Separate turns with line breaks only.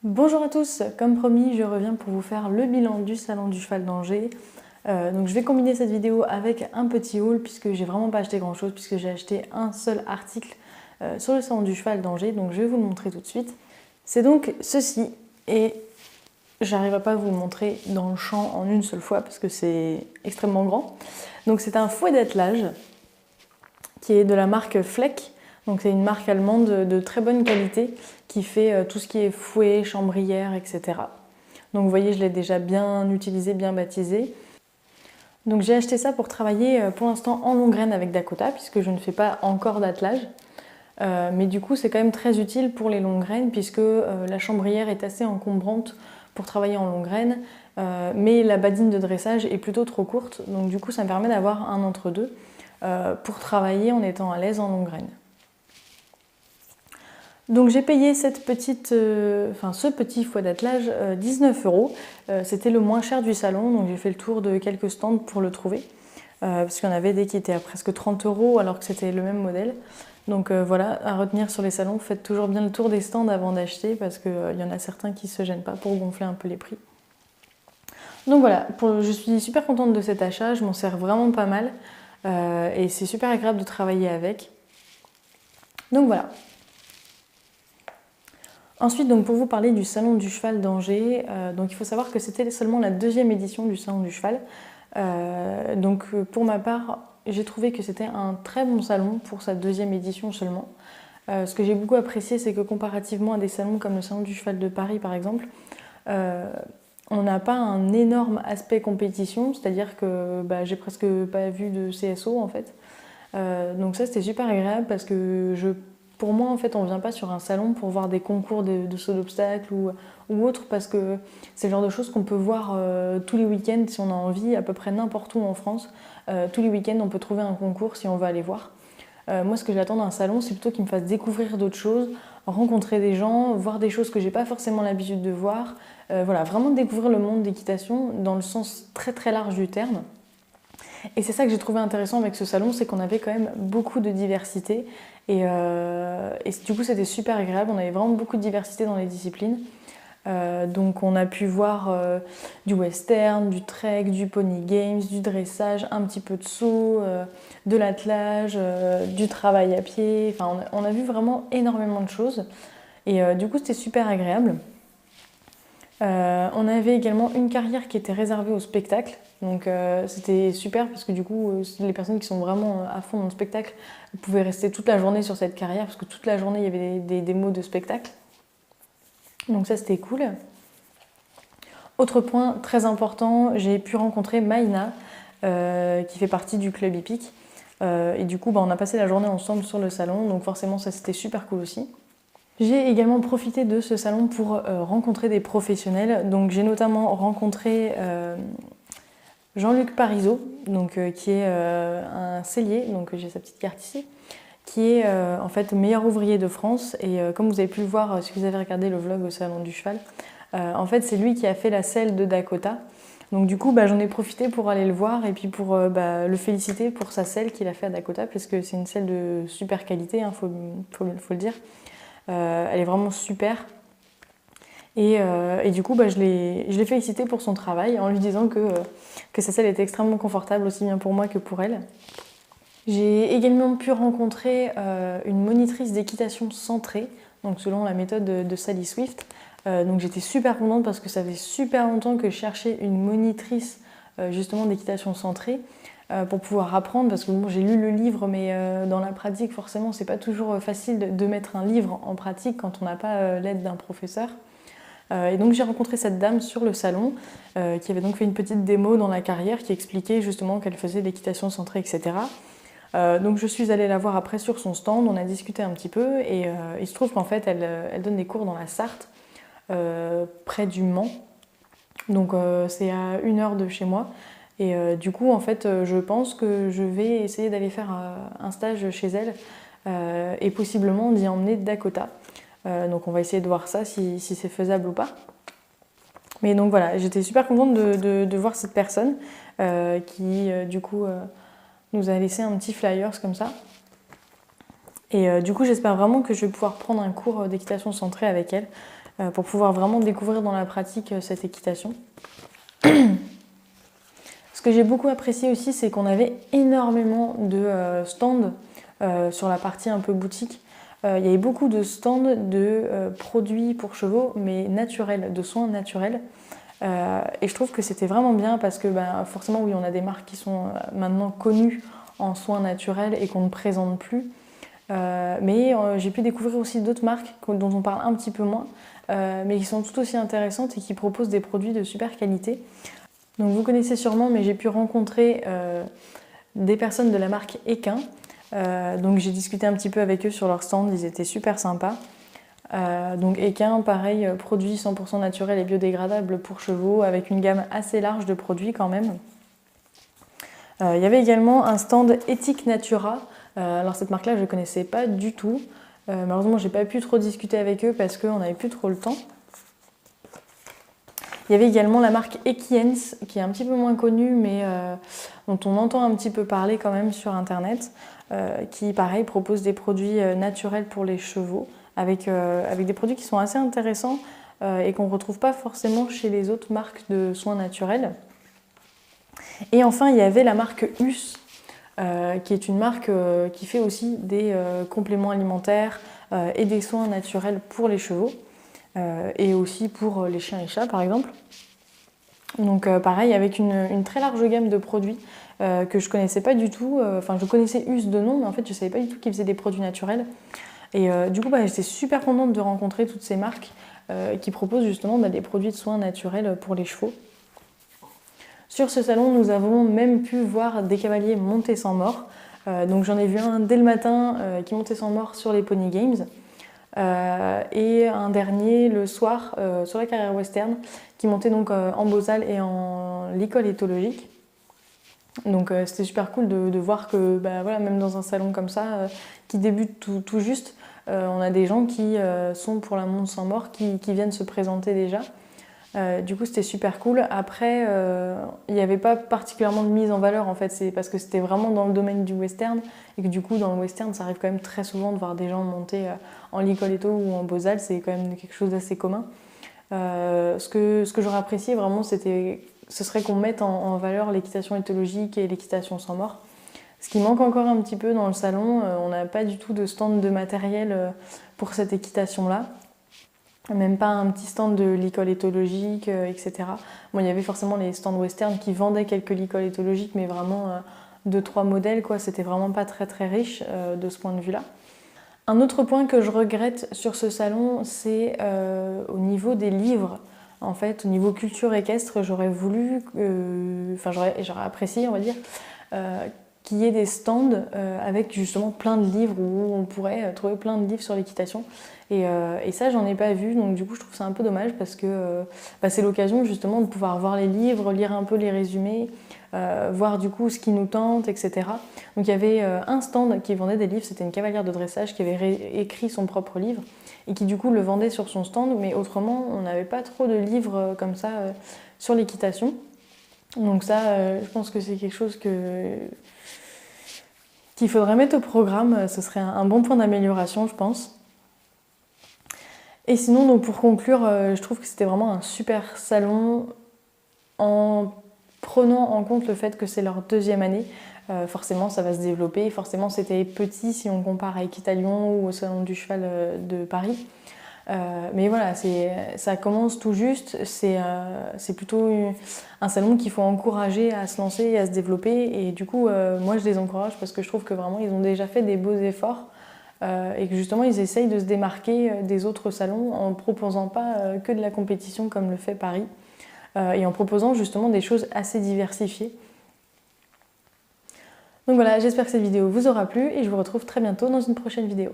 Bonjour à tous, comme promis je reviens pour vous faire le bilan du salon du cheval d'Angers. Donc je vais combiner cette vidéo avec un petit haul puisque j'ai vraiment pas acheté grand chose puisque j'ai acheté un seul article sur le salon du cheval d'Angers, donc je vais vous le montrer tout de suite. C'est donc ceci et j'arriverai pas à vous le montrer dans le champ en une seule fois parce que c'est extrêmement grand. Donc c'est un fouet d'attelage qui est de la marque Fleck. Donc c'est une marque allemande de très bonne qualité qui fait tout ce qui est fouet, chambrière, etc. Donc vous voyez, je l'ai déjà bien utilisé, bien baptisé. Donc j'ai acheté ça pour travailler pour l'instant en longue graine avec Dakota puisque je ne fais pas encore d'attelage. Mais du coup c'est quand même très utile pour les longues graines puisque la chambrière est assez encombrante pour travailler en longue graine. Mais la badine de dressage est plutôt trop courte. Donc du coup ça me permet d'avoir un entre-deux pour travailler en étant à l'aise en longue graine. Donc j'ai payé ce petit fouet d'attelage 19 €. C'était le moins cher du salon, donc j'ai fait le tour de quelques stands pour le trouver. Parce qu'il y en avait des qui étaient à presque 30 € alors que c'était le même modèle. Donc voilà, à retenir sur les salons, faites toujours bien le tour des stands avant d'acheter parce qu'il y en a certains qui ne se gênent pas pour gonfler un peu les prix. Donc voilà, je suis super contente de cet achat, je m'en sers vraiment pas mal. Et c'est super agréable de travailler avec. Donc voilà. Ensuite, donc, pour vous parler du Salon du Cheval d'Angers, donc il faut savoir que c'était seulement la deuxième édition du Salon du Cheval. Pour ma part, j'ai trouvé que c'était un très bon salon pour sa deuxième édition seulement. Ce que j'ai beaucoup apprécié, c'est que comparativement à des salons comme le Salon du Cheval de Paris par exemple, on n'a pas un énorme aspect compétition, c'est-à-dire que j'ai presque pas vu de CSO en fait. Donc ça c'était super agréable parce que pour moi en fait on vient pas sur un salon pour voir des concours de saut d'obstacles ou autre parce que c'est le genre de choses qu'on peut voir tous les week-ends si on a envie, à peu près n'importe où en France. Tous les week-ends on peut trouver un concours si on veut aller voir. Moi ce que j'attends d'un salon c'est plutôt qu'il me fasse découvrir d'autres choses, rencontrer des gens, voir des choses que j'ai pas forcément l'habitude de voir. Voilà, vraiment découvrir le monde d'équitation dans le sens très très large du terme. Et c'est ça que j'ai trouvé intéressant avec ce salon, c'est qu'on avait quand même beaucoup de diversité. Et du coup, c'était super agréable. On avait vraiment beaucoup de diversité dans les disciplines. Donc on a pu voir du western, du trek, du pony games, du dressage, un petit peu de saut, de l'attelage, du travail à pied. Enfin, on a vu vraiment énormément de choses. Et du coup, c'était super agréable. On avait également une carrière qui était réservée au spectacle. Donc c'était super parce que du coup, les personnes qui sont vraiment à fond dans le spectacle pouvaient rester toute la journée sur cette carrière parce que toute la journée, il y avait des démos de spectacle. Donc ça, c'était cool. Autre point très important, j'ai pu rencontrer Maïna, qui fait partie du club hippique. Et du coup, on a passé la journée ensemble sur le salon, donc forcément, ça c'était super cool aussi. J'ai également profité de ce salon pour rencontrer des professionnels. Donc j'ai notamment rencontré Jean-Luc Parisot, qui est un sellier, donc j'ai sa petite carte ici, qui est en fait meilleur ouvrier de France. Et comme vous avez pu le voir si vous avez regardé le vlog au Salon du Cheval, en fait c'est lui qui a fait la selle de Dakota. Donc du coup j'en ai profité pour aller le voir et puis pour le féliciter pour sa selle qu'il a fait à Dakota parce que c'est une selle de super qualité, faut le dire. Elle est vraiment super. Et du coup, je l'ai félicité pour son travail en lui disant que sa selle était extrêmement confortable aussi bien pour moi que pour elle. J'ai également pu rencontrer une monitrice d'équitation centrée, donc selon la méthode de Sally Swift. Donc j'étais super contente parce que ça fait super longtemps que je cherchais une monitrice justement d'équitation centrée pour pouvoir apprendre parce que bon, j'ai lu le livre mais dans la pratique forcément c'est pas toujours facile de mettre un livre en pratique quand on n'a pas l'aide d'un professeur. Et donc j'ai rencontré cette dame sur le salon qui avait donc fait une petite démo dans la carrière qui expliquait justement qu'elle faisait de l'équitation centrée, etc. Donc je suis allée la voir après sur son stand, on a discuté un petit peu et il se trouve qu'en fait elle donne des cours dans la Sarthe, près du Mans. Donc c'est à 1 heure de chez moi. Et du coup en fait je pense que je vais essayer d'aller faire un stage chez elle et possiblement d'y emmener Dakota. Donc on va essayer de voir ça si c'est faisable ou pas. Mais donc voilà, j'étais super contente de voir cette personne qui du coup nous a laissé un petit flyers comme ça. Et du coup j'espère vraiment que je vais pouvoir prendre un cours d'équitation centrée avec elle. pour pouvoir vraiment découvrir dans la pratique cette équitation. Ce que j'ai beaucoup apprécié aussi, c'est qu'on avait énormément de stands sur la partie un peu boutique. Il y avait beaucoup de stands de produits pour chevaux, mais naturels, de soins naturels. Et je trouve que c'était vraiment bien parce que forcément, oui, on a des marques qui sont maintenant connues en soins naturels et qu'on ne présente plus. Mais j'ai pu découvrir aussi d'autres marques dont on parle un petit peu moins, mais qui sont tout aussi intéressantes et qui proposent des produits de super qualité. Donc vous connaissez sûrement, mais j'ai pu rencontrer des personnes de la marque Equin. Donc j'ai discuté un petit peu avec eux sur leur stand, ils étaient super sympas. Donc Equin, pareil, produit 100% naturel et biodégradable pour chevaux, avec une gamme assez large de produits quand même. Il y avait également un stand Ethic Natura. Alors cette marque-là, je ne connaissais pas du tout. Malheureusement, j'ai pas pu trop discuter avec eux parce qu'on n'avait plus trop le temps. Il y avait également la marque Equiens, qui est un petit peu moins connue, mais dont on entend un petit peu parler quand même sur Internet, qui, pareil, propose des produits naturels pour les chevaux, avec des produits qui sont assez intéressants et qu'on ne retrouve pas forcément chez les autres marques de soins naturels. Et enfin, il y avait la marque US, qui est une marque qui fait aussi des compléments alimentaires et des soins naturels pour les chevaux. Et aussi pour les chiens et chats par exemple. Donc pareil, avec une très large gamme de produits que je connaissais pas du tout. Enfin, je connaissais US de nom, mais en fait je savais pas du tout qu'ils faisaient des produits naturels. Et du coup, j'étais super contente de rencontrer toutes ces marques qui proposent justement des produits de soins naturels pour les chevaux. Sur ce salon, nous avons même pu voir des cavaliers montés sans mort. Donc j'en ai vu un dès le matin qui montait sans mort sur les Pony Games. Et un dernier le soir sur la carrière western qui montait donc en Bozal et en l'école éthologique. Donc c'était super cool de voir que voilà, même dans un salon comme ça qui débute tout juste, on a des gens qui sont pour la monte sans mort qui viennent se présenter déjà. Du coup c'était super cool. Après il n'y avait pas particulièrement de mise en valeur en fait, c'est parce que c'était vraiment dans le domaine du western et que du coup dans le western ça arrive quand même très souvent de voir des gens monter en Licoletto ou en Bozal, c'est quand même quelque chose d'assez commun. Ce que j'aurais apprécié vraiment ce serait qu'on mette en valeur l'équitation éthologique et l'équitation sans mort. Ce qui manque encore un petit peu dans le salon, on n'a pas du tout de stand de matériel pour cette équitation-là. Même pas un petit stand de licol éthologique, etc. Bon, il y avait forcément les stands western qui vendaient quelques licols éthologiques, mais vraiment 2-3 modèles, quoi. C'était vraiment pas très très riche de ce point de vue-là. Un autre point que je regrette sur ce salon, c'est au niveau des livres. En fait, au niveau culture équestre, j'aurais voulu, j'aurais apprécié, on va dire, qu'il y ait des stands avec justement plein de livres où on pourrait trouver plein de livres sur l'équitation. Et ça, j'en ai pas vu, donc du coup, je trouve ça un peu dommage parce que c'est l'occasion justement de pouvoir voir les livres, lire un peu les résumés, voir du coup ce qui nous tente, etc. Donc il y avait un stand qui vendait des livres, c'était une cavalière de dressage qui avait écrit son propre livre et qui du coup le vendait sur son stand, mais autrement, on n'avait pas trop de livres comme ça sur l'équitation. Donc ça, je pense que c'est quelque chose qu'il faudrait mettre au programme, ce serait un bon point d'amélioration, je pense. Et sinon, donc pour conclure, je trouve que c'était vraiment un super salon en prenant en compte le fait que c'est leur deuxième année. Forcément, ça va se développer. Forcément, c'était petit si on compare à Équitalion ou au Salon du Cheval de Paris. Mais voilà, ça commence tout juste. C'est plutôt un salon qu'il faut encourager à se lancer et à se développer. Et du coup, moi, je les encourage parce que je trouve que vraiment, ils ont déjà fait des beaux efforts. Et que justement ils essayent de se démarquer des autres salons en ne proposant pas que de la compétition comme le fait Paris et en proposant justement des choses assez diversifiées. Donc voilà, j'espère que cette vidéo vous aura plu et je vous retrouve très bientôt dans une prochaine vidéo.